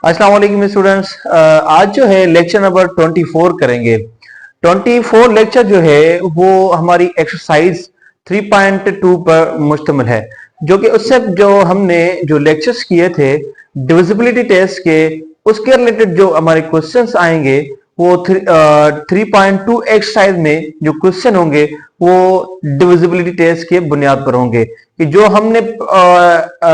अस्सलाम वालेकुम स्टूडेंट्स। आज जो है लेक्चर नंबर 24 करेंगे। 24 लेक्चर जो है वो हमारी एक्सरसाइज 3.2 पर मुश्तमिल है, जो कि उससे जो हमने जो लेक्चर्स किए थे डिविजिबिलिटी टेस्ट के, उसके रिलेटेड जो हमारे क्वेश्चंस आएंगे वो 3.2 एक्सरसाइज में जो क्वेश्चन होंगे वो डिविजिबिलिटी टेस्ट के बुनियाद पर होंगे कि जो हमने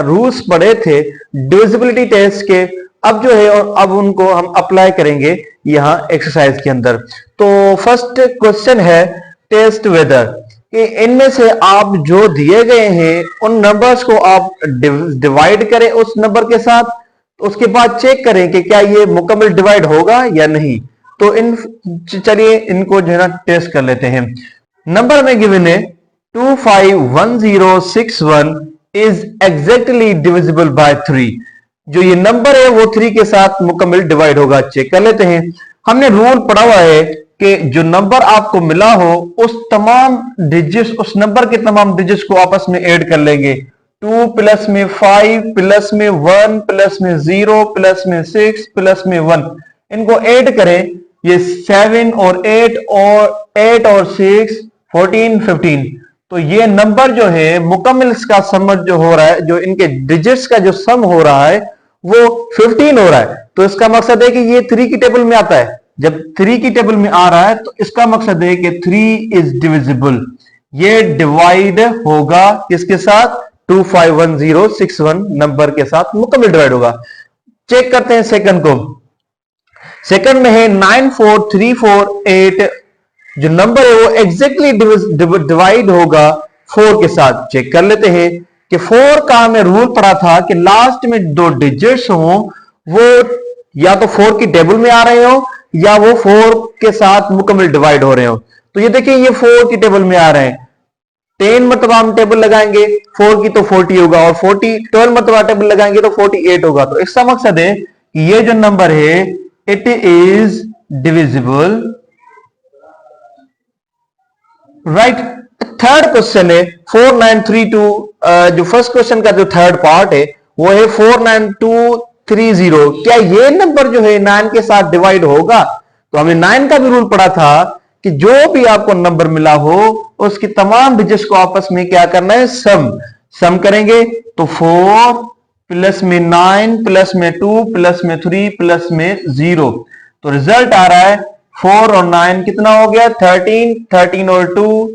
रूल्स पढ़े थे डिविजिबिलिटी टेस्ट के, अब जो है और अब उनको हम अप्लाई करेंगे यहां एक्सरसाइज के अंदर। तो फर्स्ट क्वेश्चन है टेस्ट वेदर कि इनमें से आप जो दिए गए हैं उन नंबर्स को आप डिवाइड करें उस नंबर के साथ, उसके बाद चेक करें कि क्या ये मुकम्मल डिवाइड होगा या नहीं। तो चलिए इनको जो है ना टेस्ट कर लेते हैं। नंबर में गिवन है 251061 इज एग्जैक्टली डिविजिबल बाय 3। जो ये नंबर है वो 3 के साथ मुकम्मल डिवाइड होगा। चेक कर लेते हैं। हमने रूल पढ़ा हुआ है कि जो नंबर आपको मिला हो उस तमाम डिजिट्स, उस नंबर के तमाम डिजिट्स को आपस में ऐड कर लेंगे। 2 प्लस में 5 प्लस में 1 प्लस में 0 प्लस में 6 प्लस में 1, इनको ऐड करें। ये 7 और 8 और 6 14 15। तो ये नंबर जो है मुकम्मल इसका सम जो हो रहा है, जो इनके डिजिट्स का जो सम हो रहा है वो 15 हो रहा है। तो इसका मकसद है कि ये 3 की टेबल में आता है। जब 3 की टेबल में आ रहा है तो इसका मकसद है कि 3 इज डिविजिबल। ये डिवाइड होगा किसके साथ? 251061 नंबर के साथ मुकम्मल डिवाइड होगा। चेक करते हैं सेकंड को। सेकंड में है 94348। जो नंबर है वो एग्जैक्टली डिवाइड होगा 4 के साथ। चेक कर लेते हैं कि 4 का हमें रूल पढ़ा था कि लास्ट में 2 डिजिट्स हो वो या तो 4 की टेबल में आ रहे हो या वो 4 के साथ मुकम्मल डिवाइड हो रहे हो। तो ये देखिए ये 4 की टेबल में आ रहे हैं। 10 मतलब हम टेबल लगाएंगे 4 की तो 40 होगा, और 12 मतलब टेबल लगाएंगे तो 48 होगा। तो इसका मकसद है कि ये जो नंबर है it is divisible, right. Third question है 4932। जो फर्स्ट क्वेश्चन का जो थर्ड पार्ट है वो है 49230। क्या ये नंबर जो है 9 के साथ डिवाइड होगा? तो हमने 9 का भी रूल पढ़ा था कि जो भी आपको नंबर मिला हो उसकी तमाम डिजिट्स को आपस में क्या करना है? सम करेंगे। तो 4 प्लस में 9 प्लस में 2 प्लस में 3 प्लस में 0। तो रिजल्ट आ रहा है 4 और 9 कितना हो गया? 13, 13 और 2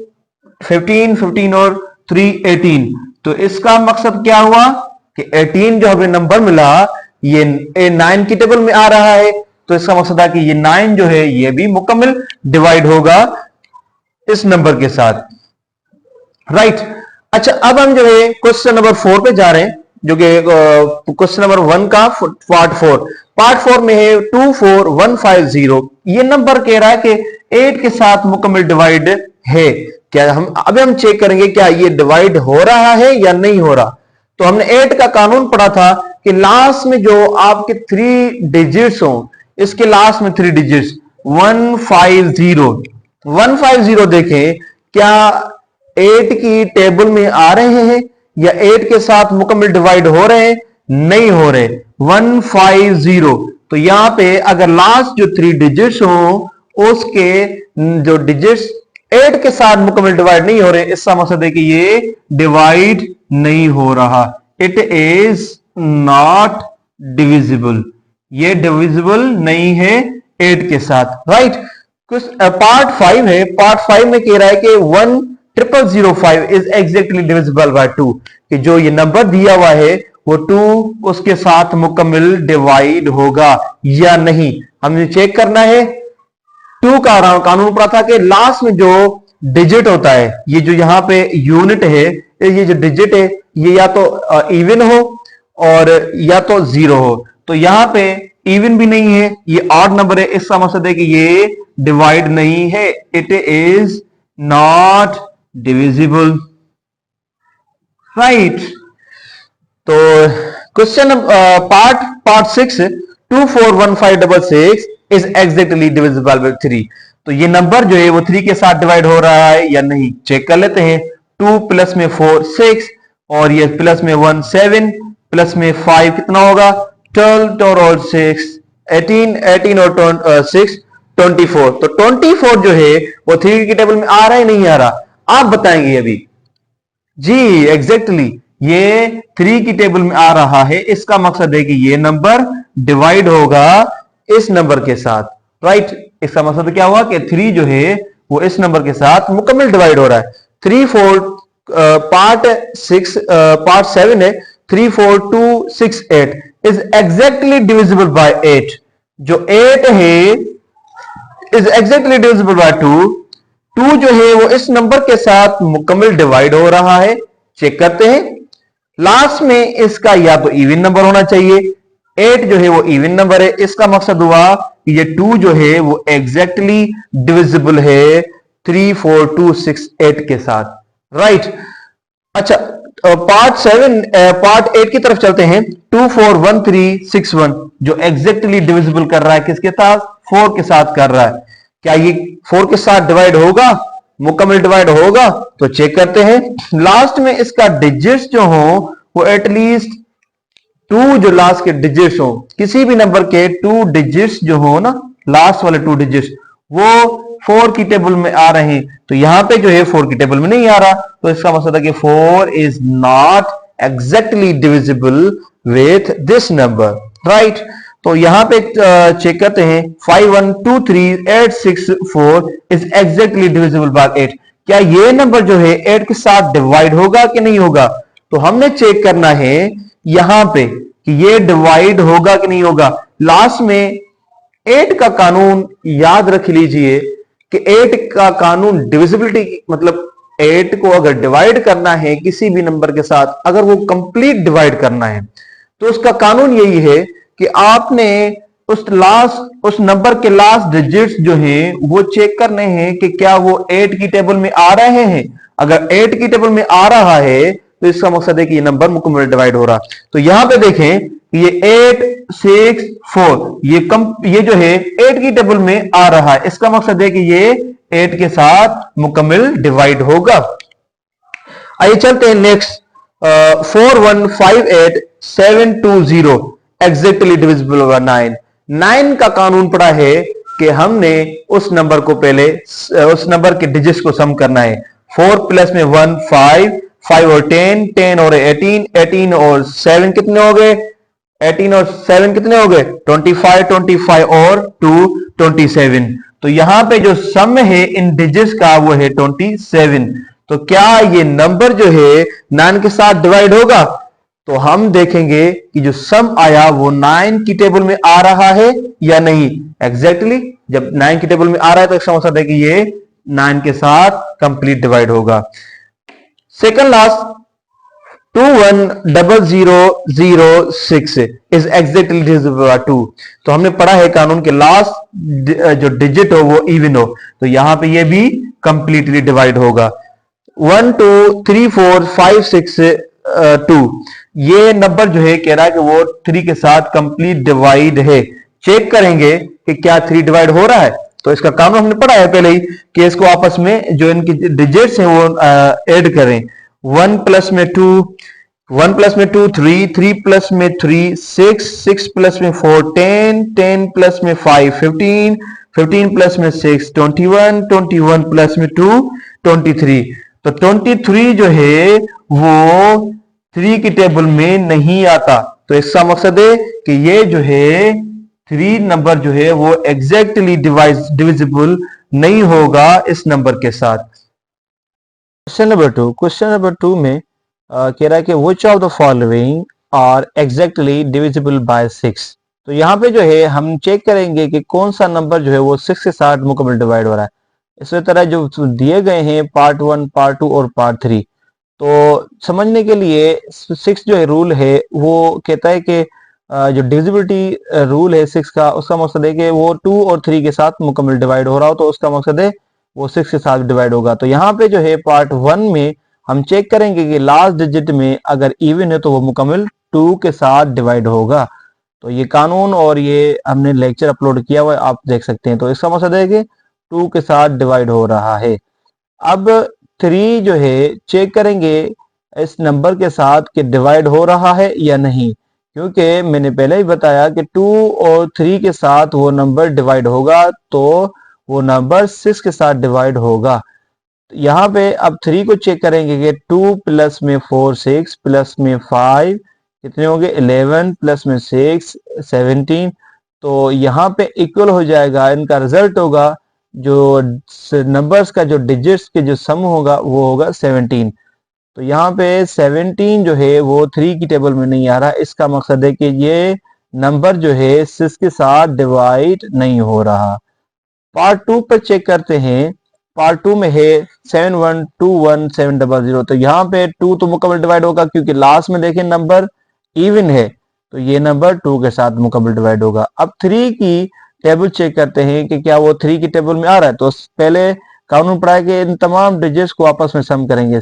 15, 15 और 3 18। तो इसका मकसद क्या हुआ कि 18 जो हमें नंबर मिला ये 9 की टेबल में आ रहा है। तो इसका मकसद है कि ये 9 जो है ये भी मुकम्मल डिवाइड होगा इस नंबर के साथ, राइट। अच्छा, अब हम जो है क्वेश्चन नंबर 4 पे जा रहे हैं, जो कि क्वेश्चन नंबर 1 का पार्ट 4। पार्ट 4 में है 24150। ये नंबर कह रहा है कि 8 के साथ मुकम्मल डिवाइड है। क्या हम चेक करेंगे क्या ये डिवाइड हो रहा है या नहीं हो रहा। तो हमने 8 का कानून पढ़ा था कि लास्ट में जो आपके 3 डिजिट्स हो, इसके लास्ट में 3 डिजिट्स 150 देखें क्या 8 की टेबल में आ रहे हैं या 8 के साथ मुकम्मल डिवाइड हो रहे हैं? नहीं हो रहे। 150। तो यहां पे अगर लास्ट जो 3 डिजिट्स हो उसके जो डिजिट्स 8 के साथ मुकम्मल डिवाइड नहीं हो रहे, इसका मकसद है कि ये डिवाइड नहीं हो रहा। It is not divisible. ये डिविजिबल नहीं है 8 के साथ, राइट। पार्ट 5 है। पार्ट 5 में कह रहा है कि 10005 इज एग्जैक्टली डिविजिबल बाय 2। कि जो ये नंबर दिया हुआ है वो 2 उसके साथ मुकम्मल डिवाइड होगा या नहीं, हमें चेक करना है। 2 का कानून पढ़ा था कि लास्ट में जो डिजिट होता है, ये जो यहां पे यूनिट है, ये जो डिजिट है ये या तो इवन हो और या तो 0 हो। तो यहां पे इवन भी नहीं है, ये ऑड नंबर है। इसका मकसद है कि ये डिवाइड नहीं है। It is not divisible, right. तो question part 6 241566 is exactly divisible by 3। तो ये नंबर जो है वो 3 के साथ डिवाइड हो रहा है या नहीं, चेक कर लेते हैं। 2 प्लस में 4 6 और ये प्लस में 1 7 प्लस में 5 कितना होगा? 12 और 6 18, 18 और 6 24। तो 24 जो है वो 3 की टेबल में आ रहा है नहीं आ रहा, आप बताएंगे अभी। जी एग्जैक्टली ये 3 की टेबल में आ रहा है, इसका मकसद है कि ये नंबर डिवाइड होगा इस नंबर के साथ, राइट। इसका मकसद क्या हुआ कि 3 जो है वो इस नंबर के साथ मुकम्मल डिवाइड हो रहा है। 3 4 पार्ट 6 पार्ट 7 है। 3 4 2 6 8 इज एग्जैक्टली डिविजिबल बाय 8। जो 8 है इज एग्जैक्टली डिविजिबल बाय 2। 2 जो है वो इस नंबर के साथ मुकम्मल डिवाइड हो रहा है। चेक करते हैं, लास्ट में इसका या तो इवन नंबर होना चाहिए। 8 जो है वो इवन नंबर है, इसका मकसद हुआ कि ये 2 जो है वो एग्जैक्टली डिविजिबल है 3 4 2 6 8 के साथ, राइट। अच्छा पार्ट 7 पार्ट 8 की तरफ चलते हैं। 2 4 1 3 6 1 जो एग्जैक्टली डिविजिबल कर रहा है किसके साथ, 4 के साथ कर रहा है। क्या ये 4 के साथ डिवाइड होगा, मुकम्मल डिवाइड होगा? तो चेक करते हैं। लास्ट में इसका डिजिट्स जो हो वो एटलीस्ट 2 जो लास्ट के डिजिट्स हो, किसी भी नंबर के 2 डिजिट्स जो हो ना, लास्ट वाले 2 डिजिट्स वो 4 की टेबल में आ रहे हैं। तो यहां पे जो है 4 की टेबल में नहीं आ रहा, तो इसका मतलब है कि 4 is not exactly divisible with this number, right. तो यहां पे चेक करते हैं 5 1 2 3 8 6 4 इज एग्जैक्टली डिविजिबल बाय 8। क्या ये नंबर जो है 8 के साथ डिवाइड होगा कि नहीं होगा? तो हमने चेक करना है यहां पे कि ये डिवाइड होगा कि नहीं होगा। लास्ट में 8 का कानून याद रख लीजिए कि 8 का कानून डिविजिबिलिटी, मतलब 8 को अगर डिवाइड करना है किसी भी नंबर के साथ, अगर वो कंप्लीट डिवाइड करना है, तो उसका कानून यही है कि आपने उस नंबर के लास्ट डिजिट्स जो हैं वो चेक करने हैं कि क्या वो 8 की टेबल में आ रहे हैं। अगर 8 की टेबल में आ रहा है तो इसका मकसद है कि ये नंबर मुकम्मल डिवाइड हो रहा। तो यहां पे देखें कि ये 8 6 4 ये जो है 8 की टेबल में आ रहा है, इसका मकसद है कि ये 8 के साथ मुकम्मल डिवाइड होगा। आइए चलते हैं नेक्स्ट। 4 1 5 8 7 2 0 exactly divisible bye 9। 9 का कानून पड़ा है कि हमने उस नंबर को पहले उस नंबर के डिजिट्स को सम करना है। 4 प्लस में 1 5 5 और 10 10 और 18 18 और 7 कितने हो गए? 18 और 7 कितने हो गए? 25 25 और 2 27। तो यहां पे जो सम है इन डिजिट्स का वो है 27। तो क्या ये नंबर जो है 9 के साथ डिवाइड होगा? तो हम देखेंगे कि जो सम आया वो 9 की टेबल में आ रहा है या नहीं। एग्जैक्टली जब 9 की टेबल में आ रहा है तो इसका मतलब है कि ये 9 के साथ कंप्लीट डिवाइड होगा। Second last 2 1 0 0 0 6 is exactly divisible by 2। तो हमने पढ़ा है कानून के लास्ट जो डिजिट हो वो इवन हो, तो यहां पे ये भी कंप्लीटली डिवाइड होगा। 1 2 3 4 5 6 2 ये नंबर जो है कह रहा है कि वो 3 के साथ कंप्लीट डिवाइड है। चेक करेंगे कि क्या 3 डिवाइड हो रहा है। तो इसका कानून हमने पढ़ा है पहले ही कि इसको आपस में जो इनकी डिजिट्स हैं वो ऐड करें। 1 प्लस में 2 1 प्लस में 2 3 3 प्लस में 3 6 6 प्लस में 4 10 10 प्लस में 5 15 15 प्लस में 6 21 21 प्लस में 2 23। तो 23 जो है वो 3 की टेबल में नहीं आता। तो इसका मकसद है कि ये जो है 3 नंबर जो है वो एग्जैक्टली डिविजिबल नहीं होगा इस नंबर के साथ। क्वेश्चन नंबर 2 में कह रहा है कि which of the following are exactly divisible by 6। तो यहाँ पे जो है हम चेक करेंगे कि कौन सा नंबर जो है वो 6 के साथ मुकम्मल डिवाइड हो रहा है। इसी तरह जो दिए गए हैं पार्ट 1 पार्ट 2 और पार्ट 3, तो समझने के लिए 6 जो है रूल है वो कहता है कि जो डिविजिबिलिटी रूल है 6 का, उसका मकसद है कि वो 2 और 3 के साथ मुकम्मल डिवाइड हो रहा हो, तो उसका मकसद है वो 6 के साथ डिवाइड होगा। तो यहाँ पे जो है पार्ट 1 में हम चेक करेंगे कि लास्ट डिजिट में अगर इवन है तो वो मुकम्मल 2 के साथ डिवाइड होगा। तो ये कानून और ये हमने लेक्चर अपलोड किया हुआ है, आप देख सकते हैं। तो इसका मकसद है कि 2 के साथ डिवाइड हो रहा है। अब 3 जो है चेक करेंगे इस नंबर के साथ कि डिवाइड हो रहा है या नहीं। क्योंकि मैंने पहले ही बताया कि 2 और 3 के साथ वो नंबर डिवाइड होगा तो वो नंबर 6 के साथ डिवाइड होगा। यहाँ पे अब 3 को चेक करेंगे कि 2 प्लस में 4 6 प्लस में 5 कितने होंगे 11 प्लस में 6 17। तो यहाँ पे इक्वल हो जाएगा, इनका रिजल्ट होगा जो नंबर्स का जो डिजिट्स के जो सम होगा वो होगा 17। तो यहाँ पे 17 जो है वो 3 की टेबल में नहीं आ रहा। इसका मकसद है कि ये नंबर जो है 6 के साथ डिवाइड नहीं हो रहा। पार्ट 2 पर चेक करते हैं। पार्ट 2 में है 7121700। तो यहाँ पे 2 तो मुकम्मल डिवाइड होगा क्योंकि लास्ट में देखें नंबर इवन है, तो ये नंबर 2 के साथ मुकम्मल डिवाइड होगा। अब 3 की टेबल चेक करते हैं कि क्या वो 3 की टेबल में आ रहा है। तो पहले कानून पढ़ा के इन तमाम डिजिट्स को आपस में सम करेंगे।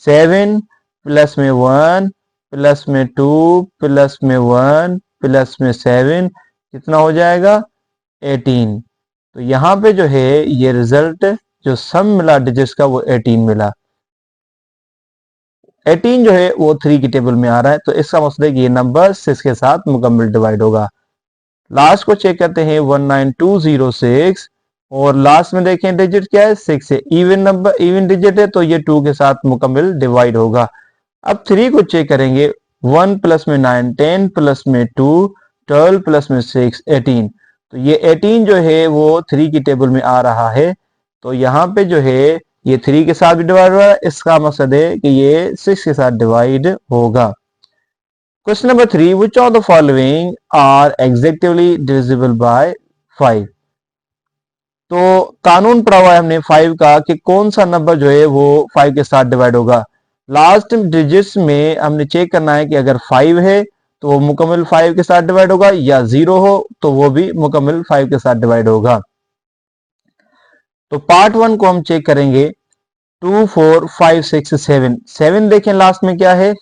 7 प्लस में 1 प्लस में 2 प्लस में 1 प्लस में 7 कितना हो जाएगा 18। तो यहाँ पे जो है ये रिजल्ट जो सम मिला डिजिट्स का वो 18 मिला। 18 जो है वो 3 की टेबल में आ रहा है, तो इसका मतलब है कि ये नंबर 6 के साथ मुकम्मल डिवाइड होगा। लास्ट को चेक करते हैं 19206 और लास्ट में देखें डिजिट क्या है 6 है। इवन नंबर इवन डिजिट है तो ये 2 के साथ मुकम्मल डिवाइड होगा। अब 3 को चेक करेंगे 1 प्लस में 9 10 प्लस में 2 12 प्लस में 6 18। तो ये 18 जो है वो 3 की टेबल में आ रहा है। तो यहाँ पे जो है ये 3 के साथ भी डिवाइड हो रहा है, इसका मकसद है कि ये 6 के साथ डिवाइड होगा। Question number 3, which of the following are exactly divisible by 5? तो कानून पढ़ा हुआ है हमने 5 का कि कौन सा नंबर जो है वो 5 के साथ डिवाइड होगा। लास्ट डिजिट्स में हमने चेक करना है कि अगर 5 है तो वो मुकम्मल 5 के साथ डिवाइड होगा, या 0 हो तो वो भी मुकम्मल 5 के साथ डिवाइड होगा। तो पार्ट 1 को हम चेक करेंगे 2 4 5 6 7। 7 देखें लास्ट में क्या है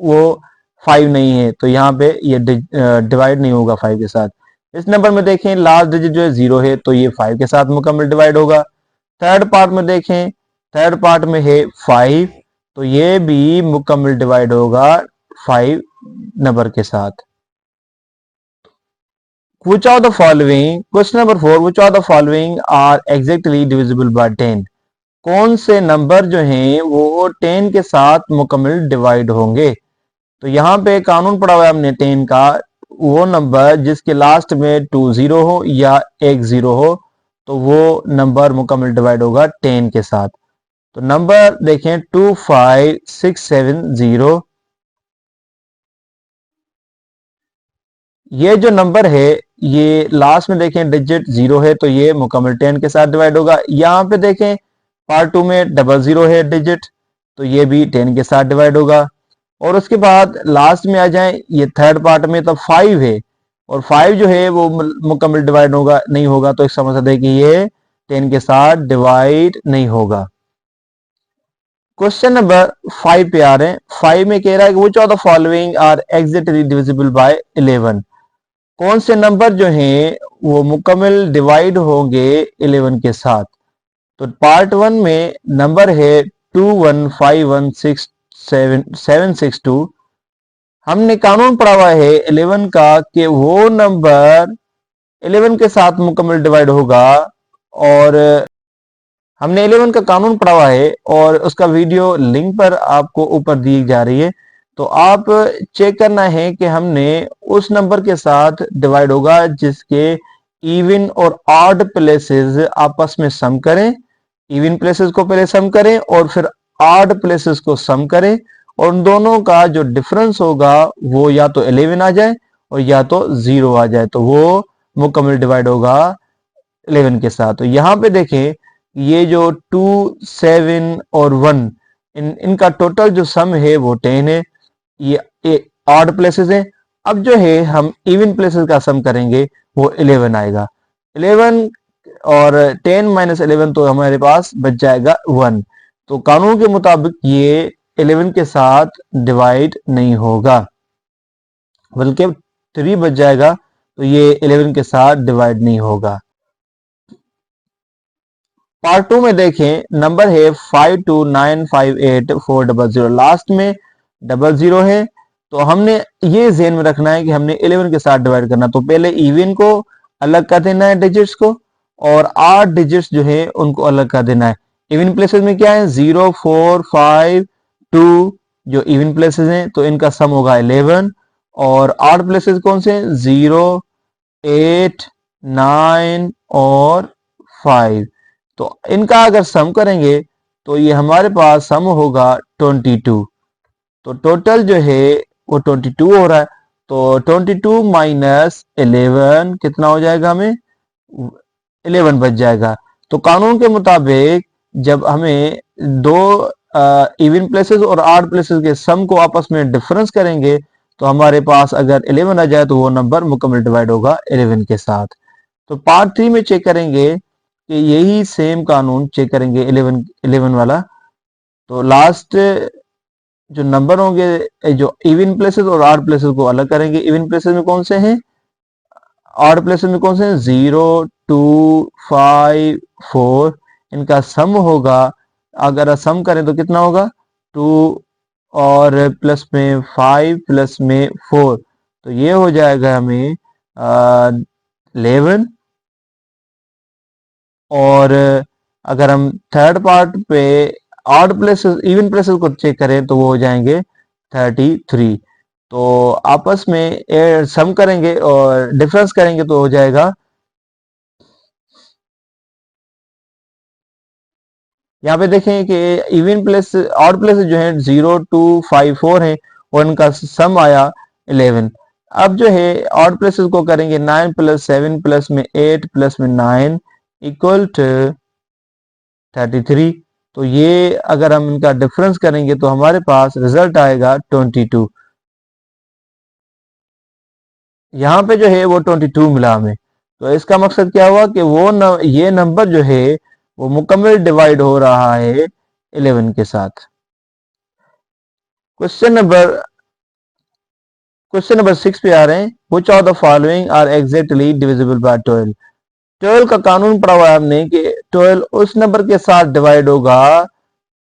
वो 5 नहीं है, तो यहाँ पे ये डिवाइड नहीं होगा 5 के साथ। इस नंबर में देखें लास्ट डिजिट जो है 0 है तो ये 5 के साथ मुकम्मल डिवाइड होगा। थर्ड पार्ट में देखें, थर्ड पार्ट में है 5 तो ये भी मुकम्मल डिवाइड होगा 5 नंबर के साथ। Which of the following, question number 4, which of the following are exactly divisible by 10? कौन से नंबर जो हैं वो 10 के साथ मुकम्मल डिवाइड होंगे। तो यहाँ पे कानून पढ़ा हुआ है हमने 10 का, वो नंबर जिसके लास्ट में 2 0 हो या 1 0 हो तो वो नंबर मुकम्मल डिवाइड होगा 10 के साथ। तो नंबर देखें 2 5 6 7 0। ये जो नंबर है ये लास्ट में देखें डिजिट 0 है तो ये मुकम्मल 10 के साथ डिवाइड होगा। यहाँ पे देखें पार्ट 2 में 00 है डिजिट तो ये भी 10 के साथ डिवाइड होगा। और उसके बाद लास्ट में आ जाए ये थर्ड पार्ट में तो 5 है और 5 जो है वो मुकम्मल डिवाइड होगा नहीं होगा, तो इसका मतलब है कि ये 10 के साथ डिवाइड नहीं होगा। क्वेश्चन नंबर 5 पे आ रहे हैं। 5 में कह रहा है कि which of the following are exactly divisible by 11? कौन से नंबर जो हैं वो मुकम्मल डिवाइड होंगे 11 के साथ। तो पार्ट 1 में नंबर है 215167762। हमने कानून पढ़ा हुआ है 11 का कि वो नंबर 11 के साथ मुकम्मल डिवाइड होगा, और हमने 11 का कानून पढ़ा हुआ है और उसका वीडियो लिंक पर आपको ऊपर दी जा रही है। तो आप चेक करना है कि हमने उस नंबर के साथ डिवाइड होगा जिसके इवन और ऑड प्लेसेस आपस में सम करें। इवन प्लेसेस को पहले सम करें और फिर ऑड प्लेसेस को सम करें, और उन दोनों का जो डिफरेंस होगा वो या तो 11 आ जाए और या तो 0 आ जाए, तो वो मुकम्मल डिवाइड होगा 11 के साथ। तो यहाँ पे देखें ये जो 2 7 और 1 इनका टोटल जो सम है वो 10 है। ये ऑड प्लेसेस है। अब जो है हम इवन प्लेसेस का सम करेंगे वो 11 आएगा। 11 और 10 माइनस 11 तो हमारे पास बच जाएगा 1। तो कानून के मुताबिक ये 11 के साथ डिवाइड नहीं होगा बल्कि 3 बच जाएगा, तो ये 11 के साथ डिवाइड नहीं होगा। पार्ट 2 में देखें नंबर है 52958400। लास्ट में 00 है तो हमने ये ज़हन में रखना है कि हमने 11 के साथ डिवाइड करना। तो पहले इवन को अलग कर देना है डिजिट्स को, और 8 डिजिट्स जो है उनको अलग कर देना है। इवन प्लेसेस में क्या है, 0, 4, 5, 2 जो इवन प्लेसेस हैं, तो इनका सम होगा 11। और 8 प्लेसेस कौन से हैं, 0, 8, 9 और 5। तो इनका अगर सम करेंगे तो ये हमारे पास सम होगा 22। तो टोटल जो है वो 22 हो रहा है। तो 22 माइनस 11 कितना हो जाएगा, हमें 11 बच जाएगा। तो कानून के मुताबिक जब हमें दो इवन प्लेसेस और ऑड प्लेसेस के सम को आपस में डिफरेंस करेंगे तो हमारे पास अगर 11 आ जाए तो वो नंबर मुकम्मल डिवाइड होगा 11 के साथ। तो पार्ट 3 में चेक करेंगे कि यही सेम कानून चेक करेंगे 11 वाला। तो लास्ट जो नंबर होंगे, जो इवन प्लेसेस और ऑड प्लेसेस को अलग करेंगे। इवन प्लेसेस में कौन से हैं, ऑड प्लेसेस में कौन से हैं, 0, 2, 5, 4। इनका सम होगा, अगर सम करें तो कितना होगा, 2 और प्लस में 5 प्लस में 4, तो ये हो जाएगा हमें 11। और अगर हम थर्ड पार्ट पे ऑड प्लेसेस इवन प्लेसेस को चेक करें तो वो हो जाएंगे 33। तो आपस में सम करेंगे और डिफरेंस करेंगे तो हो जाएगा, यहाँ पे देखें कि इवन प्लेस ऑड प्लेसेस जो है 0, 2, 5, 4 है और इनका सम आया 11। अब जो है ऑड प्लेसेस को करेंगे 9 प्लस 7 प्लस में 8 प्लस में 9 इक्वल टू 33। तो ये अगर हम इनका डिफरेंस करेंगे तो हमारे पास रिजल्ट आएगा 22। यहाँ पे जो है वो 22 मिला हमें। तो इसका मकसद क्या हुआ कि ये नंबर जो है वो मुकम्मल डिवाइड हो रहा है 11 के साथ। क्वेश्चन नंबर 6 पे आ रहे हैं, which of the following are exactly divisible by 12। 12 का कानून पढ़ा हुआ है हमने कि 12 उस नंबर के साथ डिवाइड होगा,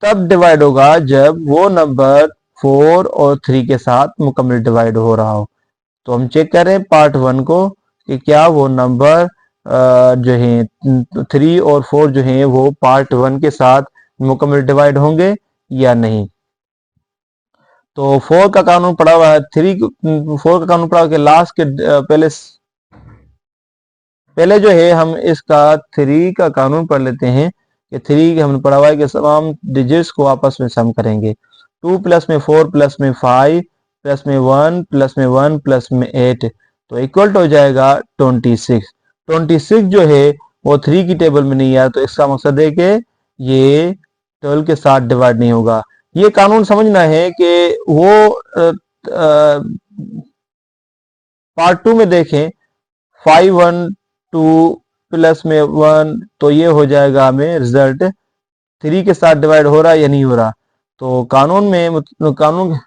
तब डिवाइड होगा जब वो नंबर 4 और 3 के साथ मुकम्मल डिवाइड हो रहा हो। तो हम चेक करें पार्ट 1 को कि क्या वो नंबर जो है 3 और 4 जो है वो पार्ट 1 के साथ मुकम्मल डिवाइड होंगे या नहीं। तो 4 का कानून पढ़ा हुआ है, 4 का कानून पढ़ा हुआ है कि लास्ट के पहले जो है हम इसका 3 का कानून पढ़ लेते हैं कि 3 हमने पढ़ा हुआ है कि तमाम डिजिट्स को आपस में सम करेंगे। 2 प्लस में 4 प्लस में 5 प्लस में 1 प्लस में 1 प्लस में 8, तो इक्वल हो जाएगा 26। 26 जो है वो 3 की टेबल में नहीं आया, तो इसका मकसद है कि ये 12 के साथ डिवाइड नहीं होगा। ये कानून समझना है कि वो पार्ट 2 में देखें 5, 1, 2 प्लस में 1, तो ये हो जाएगा हमें रिजल्ट 3 के साथ डिवाइड हो रहा है या नहीं हो रहा। तो कानून में कानून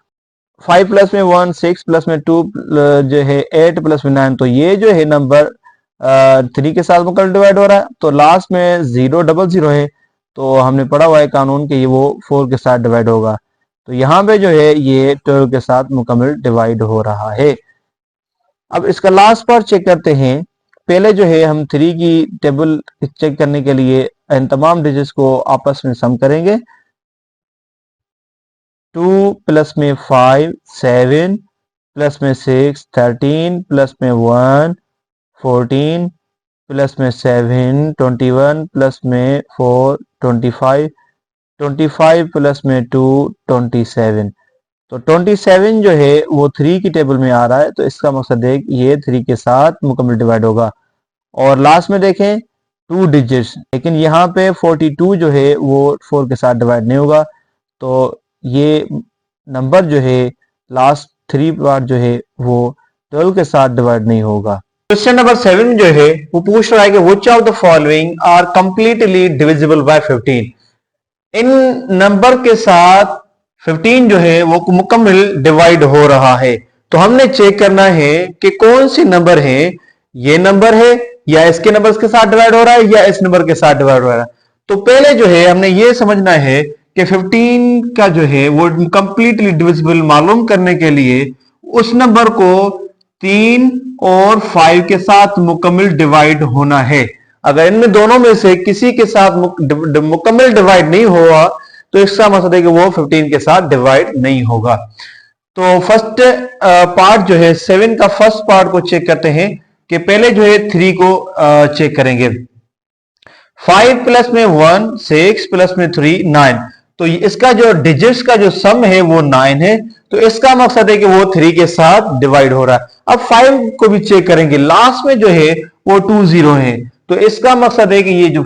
5 प्लस में 1 6 प्लस में 2 जो है 8 प्लस में 9, तो ये जो है नंबर 3 के साथ मुकम्मल डिवाइड हो रहा है। तो लास्ट में 0 डबल 0 है, तो हमने पढ़ा हुआ है कानून कि ये वो 4 के साथ डिवाइड होगा। तो यहाँ पे जो है ये 12 के साथ मुकम्मल डिवाइड हो रहा है। अब इसका लास्ट पार्ट चेक करते हैं। पहले जो है हम 3 की टेबल चेक करने के लिए इन तमाम डिजिट्स को आपस में सम करेंगे। 2 प्लस में 5 7 प्लस में 6 13 प्लस में 1 14 प्लस में 7 21 प्लस में 4 25 25 प्लस में 2 27। तो 27 जो है वो 3 की टेबल में आ रहा है, तो इसका मकसद है कि ये 3 के साथ मुकम्मल डिवाइड होगा। और लास्ट में देखें 2 डिजिट्स, लेकिन यहाँ पे 42 जो है वो 4 के साथ डिवाइड नहीं होगा। तो ये नंबर जो है लास्ट 3 पार्ट जो है वो 12 के साथ डिवाइड नहीं होगा। क्वेश्चन नंबर 7 जो है वो पूछ रहा है कि which of the following are completely divisible by 15। इन नंबर के साथ 15 जो है वो मुकम्मल डिवाइड हो रहा है। तो हमने चेक करना है कि कौन सी नंबर है, ये नंबर है या इसके नंबर के साथ डिवाइड हो रहा है या इस नंबर के साथ डिवाइड हो रहा है। तो पहले जो है हमने ये समझना है कि 15 का जो है वो कंप्लीटली डिविजिबल मालूम करने के लिए उस नंबर को 3 और 5 के साथ मुकम्मल डिवाइड होना है। अगर इनमें दोनों में से किसी के साथ मुकम्मल डिवाइड नहीं हुआ तो इसका मतलब है कि वो 15 के साथ डिवाइड नहीं होगा। तो फर्स्ट पार्ट जो है 7 का फर्स्ट पार्ट को चेक करते हैं कि पहले जो है 3 को चेक करेंगे। 5 प्लस में 1 6 प्लस में 3 9। तो इसका जो डिजिट्स का जो सम है वो 9 है, तो इसका मकसद है कि वो 3 के साथ डिवाइड हो रहा है। अब 5 को भी चेक करेंगे, लास्ट में जो है वो 2 0 है, तो इसका मकसद है कि ये जो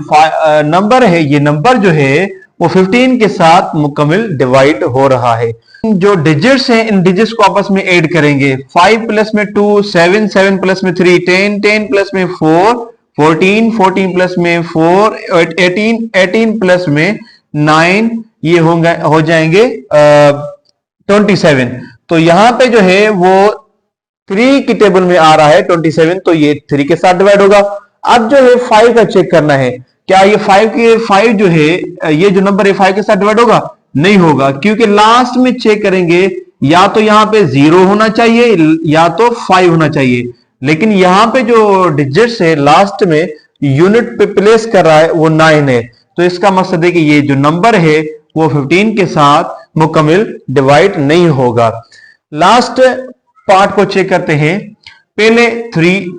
नंबर है, ये नंबर जो है वो 15 के साथ मुकम्मल डिवाइड हो रहा है। जो डिजिट्स हैं इन डिजिट्स को आपस में ऐड करेंगे। 5 प्लस में 2 7 7 प्लस में 3 10 10 प्लस में 4 14 14 प्लस में 4 18 18 प्लस में 9, ये हो जाएंगे 27। तो यहां पे जो है वो 3 की टेबल में आ रहा है 27, तो ये 3 के साथ डिवाइड होगा। अब जो है 5 का चेक करना है, क्या ये 5 जो है, ये जो नंबर है 5 के साथ डिवाइड होगा? नहीं होगा, क्योंकि लास्ट में चेक करेंगे या तो यहां पे 0 होना चाहिए या तो 5 होना चाहिए, लेकिन यहां पे जो डिजिट्स है लास्ट में यूनिट पे प्लेस कर रहा है वो 9 है, तो इसका मकसद है कि ये जो नंबर है वो 15 के साथ मुकम्मल डिवाइड नहीं होगा। लास्ट पार्ट को चेक करते हैं। पहले 3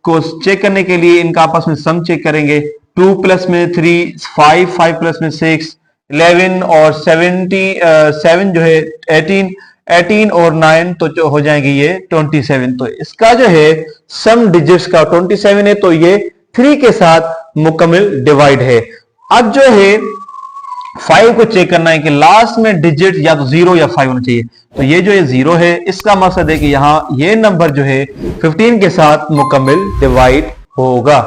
को चेक करने के लिए इनका आपस में सम चेक करेंगे। 2 प्लस में 3 5 5 प्लस में 6 11 और 7 जो है 18 18 और 9, तो जो हो जाएंगे ये 27। तो इसका जो है सम डिजिट्स का 27 है, तो ये 3 के साथ मुकम्मल डिवाइड है। अब जो है 5 को चेक करना है कि लास्ट में डिजिट या तो 0 या 5 होना चाहिए, तो ये जो है 0 है, इसका मकसद है कि यहां ये नंबर जो है 15 के साथ मुकम्मल डिवाइड होगा।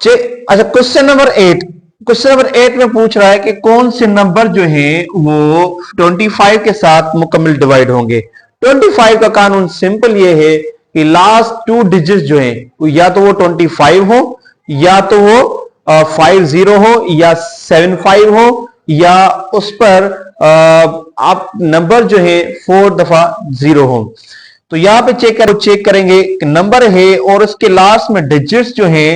अच्छा, क्वेश्चन नंबर 8। क्वेश्चन नंबर 8 में पूछ रहा है कि कौन से नंबर जो है वो 25 के साथ मुकम्मल डिवाइड होंगे। 25 का कानून सिंपल ये है कि लास्ट 2 डिजिट जो है या तो वो 25 हो या तो वो 50 हो या 75 हो या उस पर आप नंबर जो है 4 दफा 0 हो। तो यहां पे चेक करेंगे नंबर है और उसके लास्ट में डिजिट्स जो है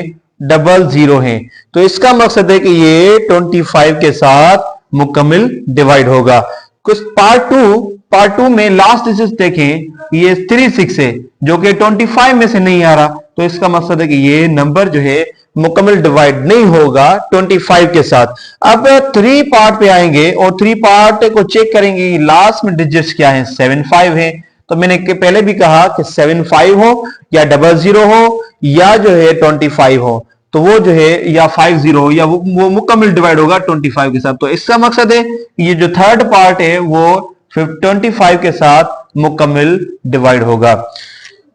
00 हैं, तो इसका मकसद है कि ये 25 के साथ मुकम्मल डिवाइड होगा। कुछ पार्ट टू में लास्ट डिजिट देखें, ये 36 है जो कि 25 में से नहीं आ रहा, तो इसका मकसद है कि ये नंबर जो है मुकम्मल डिवाइड नहीं होगा 25 के साथ। अब 3 पार्ट पे आएंगे और 3 पार्ट को चेक करेंगे कि लास्ट में डिजिट्स क्या है, 75 है। तो मैंने पहले भी कहा कि 75 हो या 00 हो या जो है 25 हो, तो वो जो है या 50 हो या वो मुकम्मल डिवाइड होगा 25 के साथ। तो इसका मकसद है ये जो थर्ड पार्ट है वो 25 के साथ मुकम्मल डिवाइड होगा।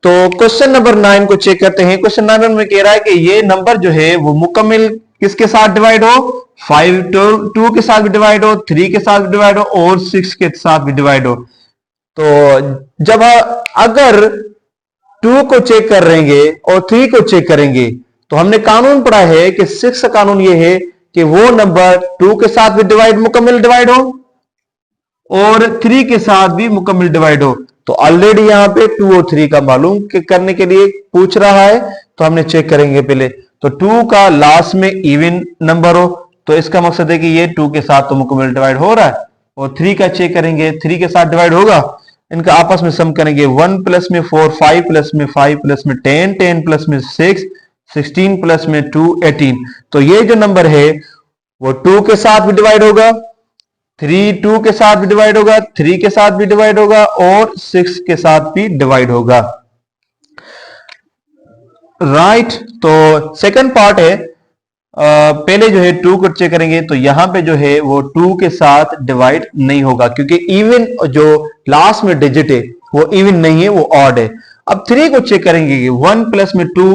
तो क्वेश्चन नंबर 9 को चेक करते हैं। क्वेश्चन नंबर में कह रहा है कि ये नंबर जो है वो मुकम्मल किसके साथ डिवाइड हो, 5 2 के साथ भी डिवाइड हो, 3 के साथ भी डिवाइड हो और 6 के साथ भी डिवाइड हो। तो जब अगर 2 को चेक करेंगे और 3 को चेक करेंगे तो हमने कानून पढ़ा है कि 6 का कानून ये है कि वो नंबर 2 के साथ भी मुकम्मल डिवाइड हो और 3 के साथ भी मुकम्मल डिवाइड हो। तो ऑलरेडी यहां पे 2 और 3 का मालूम करने के लिए पूछ रहा है, तो हमने चेक करेंगे पहले। तो 2 का लास्ट में इवन नंबर हो, तो इसका मकसद है कि ये 2 के साथ तो मुकम्मल डिवाइड हो रहा है। और 3 का चेक करेंगे, 3 के साथ डिवाइड होगा, इनका आपस में सम करेंगे। 1 प्लस में 4 5 प्लस में 5 प्लस में 10 10 प्लस में 6 16 प्लस में 2 18। तो ये जो नंबर है वो 2 के साथ भी डिवाइड होगा, 2 के साथ भी डिवाइड होगा, 3 के साथ भी डिवाइड होगा और 6 के साथ भी डिवाइड होगा। राइट। तो सेकंड पार्ट है, पहले जो है 2 को चेक करेंगे, तो यहां पे जो है वो 2 के साथ डिवाइड नहीं होगा क्योंकि इवन जो लास्ट में डिजिट है वो इवन नहीं है, वो ऑड है। अब 3 को चेक करेंगे कि 1 प्लस में 2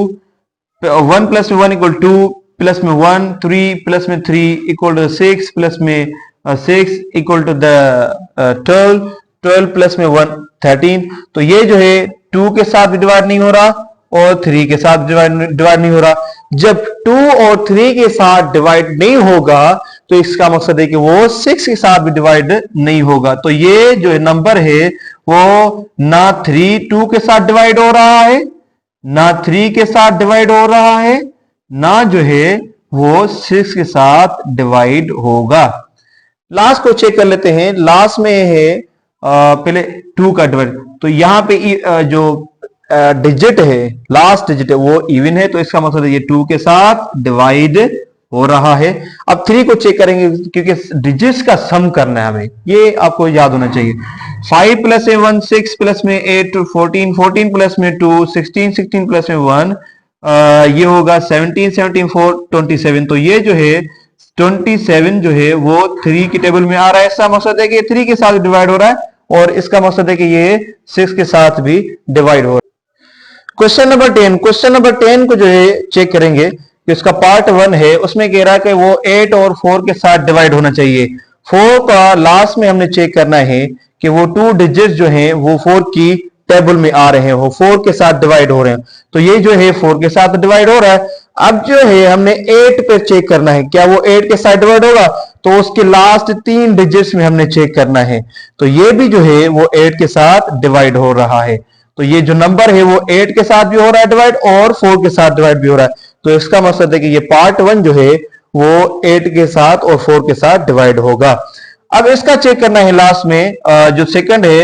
1 प्लस में 1 इक्वल 2 प्लस में 1 3 प्लस में 3 इक्वल टू 6 प्लस में 6 इक्वल टू द 12 12 प्लस में 1 13। तो ये जो है 2 के साथ भी डिवाइड नहीं हो रहा और 3 के साथ डिवाइड नहीं हो रहा। जब 2 और 3 के साथ डिवाइड नहीं होगा तो इसका मकसद है कि वो 6 के साथ भी डिवाइड नहीं होगा। तो ये जो नंबर है वो ना 3 2 के साथ डिवाइड हो रहा है, ना 3 के साथ डिवाइड हो रहा है, ना जो है वो 6 के साथ डिवाइड होगा। लास्ट को चेक कर लेते हैं। लास्ट में है पहले 2 का डिवाइड, तो यहां पे जो डिजिट है, लास्ट डिजिट है वो इवन है, तो इसका मतलब ये 2 के साथ डिवाइड हो रहा है। अब 3 को चेक करेंगे क्योंकि डिजिट्स का सम करना है हमें, ये आपको याद होना चाहिए। 5 प्लस में 1 6 प्लस में 8 14 14 प्लस में 2 16 16 प्लस में 1 ये होगा 17 17 4 27। तो ये जो है 27 जो है वो 3 की टेबल में आ रहा है। इसका मकसद है कि 3 के साथ डिवाइड हो रहा है, और इसका मकसद है कि ये 6 के साथ भी डिवाइड हो रहा है। क्वेश्चन नंबर 10, क्वेश्चन नंबर 10 को जो है चेक करेंगे कि उसका पार्ट 1 है, उसमें कह रहा है कि वो 8 और 4 के साथ डिवाइड होना चाहिए। 4 का लास्ट में हमने चेक करना है कि वो 2 डिजिट्स जो हैं वो 4 की टेबल में आ रहे हैं, वो 4 के साथ डिवाइड हो रहे हैं। तो ये जो है 4 के साथ डिवाइड हो रहा है। अब जो है हमने 8 पे चेक करना है, क्या वो 8 के साथ डिवाइड होगा? तो उसके लास्ट 3 डिजिट्स में हमने चेक करना है, तो ये भी जो है वो 8 के साथ डिवाइड हो रहा है। तो ये जो नंबर है वो 8 के साथ भी हो रहा है डिवाइड, और 4 के साथ डिवाइड भी हो रहा है। तो इसका मतलब है कि ये पार्ट 1 जो है वो 8 के साथ और 4 के साथ डिवाइड होगा। अब इसका चेक करना है लास्ट में जो सेकंड है,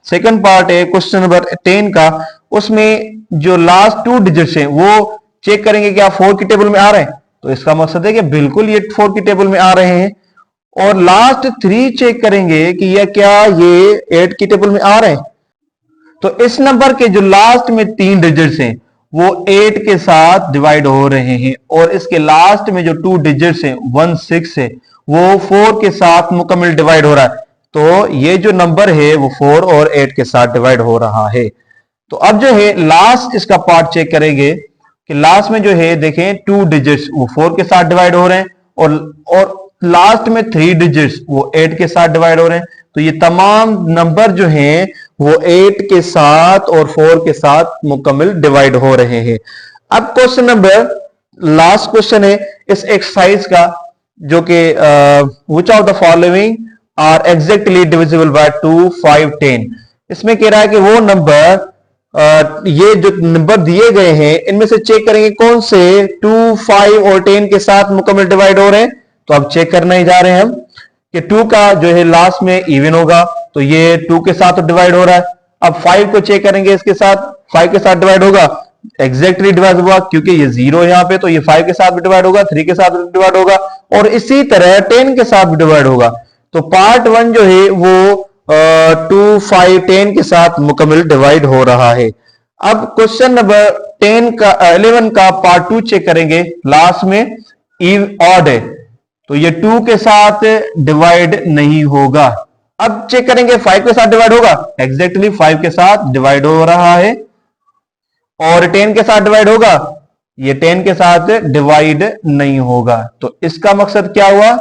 सेकंड पार्ट है क्वेश्चन नंबर 10 का, उसमें जो लास्ट 2 डिजिट्स हैं वो चेक करेंगे क्या 4 की टेबल में आ रहे हैं। तो इसका मकसद है कि बिल्कुल ये 4 की टेबल में आ रहे हैं। और लास्ट 3 चेक करेंगे कि यह क्या ये 8 की टेबल में आ रहे हैं। तो इस नंबर के जो लास्ट में 3 डिजिट्स हैं वो 8 के साथ डिवाइड हो रहे हैं, और इसके लास्ट में जो 2 डिजिट्स हैं 1 6 है वो 4 के साथ मुकम्मल डिवाइड हो रहा है। तो ये जो नंबर है वो 4 और 8 के साथ डिवाइड हो रहा है। तो अब जो है लास्ट इसका पार्ट चेक करेंगे कि लास्ट में जो है देखें 2 डिजिट्स वो 4 के साथ डिवाइड हो रहे हैं, और लास्ट में 3 डिजिट्स वो 8 के साथ डिवाइड हो रहे हैं। तो ये तमाम नंबर जो हैं वो 8 के साथ और 4 के साथ मुकम्मल डिवाइड हो रहे हैं। अब क्वेश्चन नंबर लास्ट क्वेश्चन है इस एक्सरसाइज का, जो कि which of the following are exactly divisible by 2 5 10। इसमें कह रहा है कि वो नंबर ये जो नंबर दिए गए हैं इनमें से चेक करेंगे कौन से 2 5 और 10 के साथ मुकम्मल डिवाइड हो रहे हैं। तो अब चेक करने जा रहे हैं हम कि 2 का जो है लास्ट में इवन होगा, तो ये 2 के साथ डिवाइड हो रहा है। अब 5 को चेक करेंगे, इसके साथ 5 के साथ डिवाइड होगा, एग्जैक्टली डिवाइड होगा क्योंकि ये 0 यहां पे, तो ये 5 के साथ भी डिवाइड होगा, 3 के साथ भी डिवाइड होगा, और इसी तरह 10 के साथ भी डिवाइड होगा। तो पार्ट 1 जो है वो 2 5 10 के साथ मुकम्मल डिवाइड हो रहा है। अब क्वेश्चन नंबर 10 का 11 का पार्ट 2 चेक करेंगे, लास्ट में ऑड है, तो ये 2 के साथ डिवाइड नहीं होगा। अब चेक करेंगे 5 के साथ डिवाइड होगा, एग्जैक्टली 5 के साथ डिवाइड हो रहा है। और 10 के साथ डिवाइड होगा, ये 10 के साथ डिवाइड नहीं होगा। तो इसका मकसद क्या हुआ